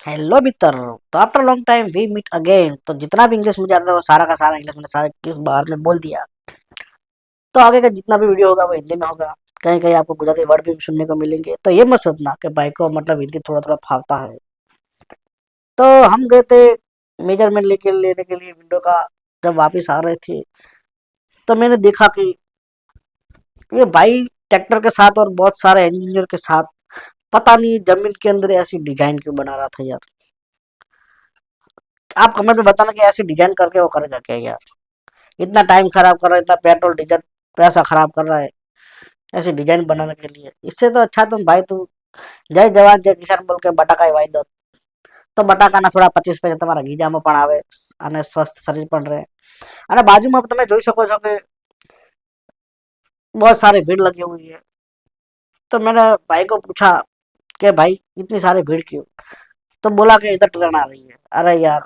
Hello मित्र। तो after long time we meet again. तो जितना भी इंग्लिश मुझे आता है वो सारा का सारा इंग्लिश मैंने सारा किस बार में बोल दिया। तो आगे का जितना भी वीडियो होगा वो हिंदी में होगा। कहीं कहीं आपको गुजराती वर्ड भी सुनने को मिलेंगे, तो ये मत सोचना कि भाई को मतलब हिंदी थोड़ा थोड़ा फावता है। तो हम गए थे मेजरमेंट लेने के लिए विंडो का। जब वापस आ रहे थे तो मैंने देखा कि ये भाई ट्रैक्टर के साथ और बहुत सारे इंजीनियर के साथ पता नहीं जमीन के अंदर ऐसी डिजाइन क्यों बना रहा था यार। आप कमेंट में बताना कि ऐसी डिजाइन करके वो करेगा क्या यार। इतना टाइम खराब कर रहा है, इतना पेट्रोल डीजल पैसा खराब कर रहा है ऐसी डिजाइन बनाने के लिए। इससे तो अच्छा तुम भाई तू जय जवान जय किसान बोल के बटाका वाई दो। તો બટાકાના થોડા 25 પૈસા તમારા ગીજામાં પણ આવે અને સ્વસ્થ શરીર પણ રહે। અને બાજુમાં તમે જોઈ શકો છો કે बहुत सारी भीड़ लगी हुई है। तो मैंने भाई को पूछा कि भाई इतनी सारी भीड़ क्यों। तो बोला कि इधर ट्रेन आ रही है। अरे यार,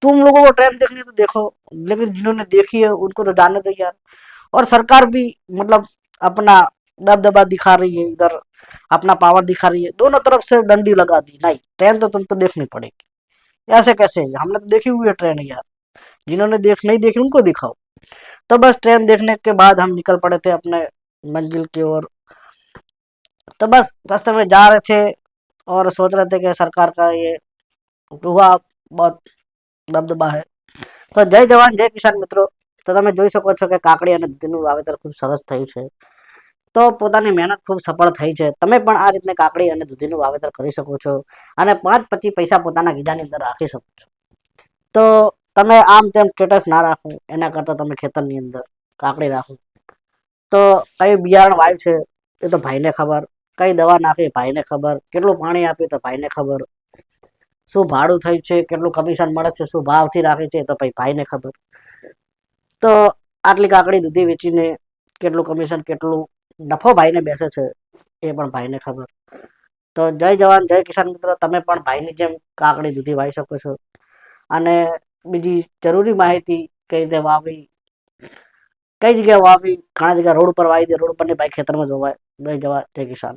तुम लोगों को ट्रेन देखनी है तो देखो, लेकिन जिन्होंने देखी है उनको तो जाने दो यार। और सरकार भी मतलब अपना दबदबा दिखा रही है इधर, अपना पावर दिखा रही है, दोनों तरफ से डंडी लगा दी। नहीं, ट्रेन तो तुमको देखनी पड़ेगी। ऐसे कैसे? हमने तो देखी हुई है ट्रेन यार। जिन्होंने नहीं देखी उनको दिखाओ। तो बस ट्रेन देखने के बाद हम निकल पड़े थे अपने मंजिल की ओर। तो बस रास्ते में जा रहे थे और सोच रहे थे कि सरकार का ये हुआ बहुत दबदबा है। તો જય જવાન જય કિસાન મિત્રો। તો તમે જોઈ શકો છો કે કાકડી અને દૂધીનું વાવેતર ખૂબ સરસ થયું છે। તો પોતાની મહેનત ખૂબ સફળ થઈ છે। તમે પણ આ રીતને કાકડી અને દૂધીનું વાવેતર કરી શકો છો અને 5-25 પૈસા પોતાના ગીજાની અંદર રાખી શકો છો। તો તમે આમ તેમ સ્ટેટસ ના રાખો, એના કરતાં તમે ખેતરની અંદર કાકડી રાખો। તો કઈ બિયારણ વાવ્યું છે એ તો ભાઈને ખબર, કઈ દવા નાખી ભાઈને ખબર, કેટલું પાણી આપ્યું તો ભાઈને ખબર, શું ભાડું થયું છે, કેટલું કમિશન મળે છે, શું ભાવથી રાખે છે તો ભાઈને ખબર। તો આટલી કાકડી દૂધી વેચીને કેટલું કમિશન, કેટલું નફો ભાઈને બેસે છે એ પણ ભાઈને ખબર। તો જય જવાન જય કિસાન મિત્રો, તમે પણ ભાઈની જેમ કાકડી દૂધી વાવી શકો છો। અને બીજી જરૂરી માહિતી કઈ રીતે વાવવી, કઈ જગ્યાએ વાવવી, ઘણા જગ્યા રોડ ઉપર વાવી દે, રોડ ઉપર ને ભાઈ ખેતરમાં જોવાય। જય જવાન જય કિસાન।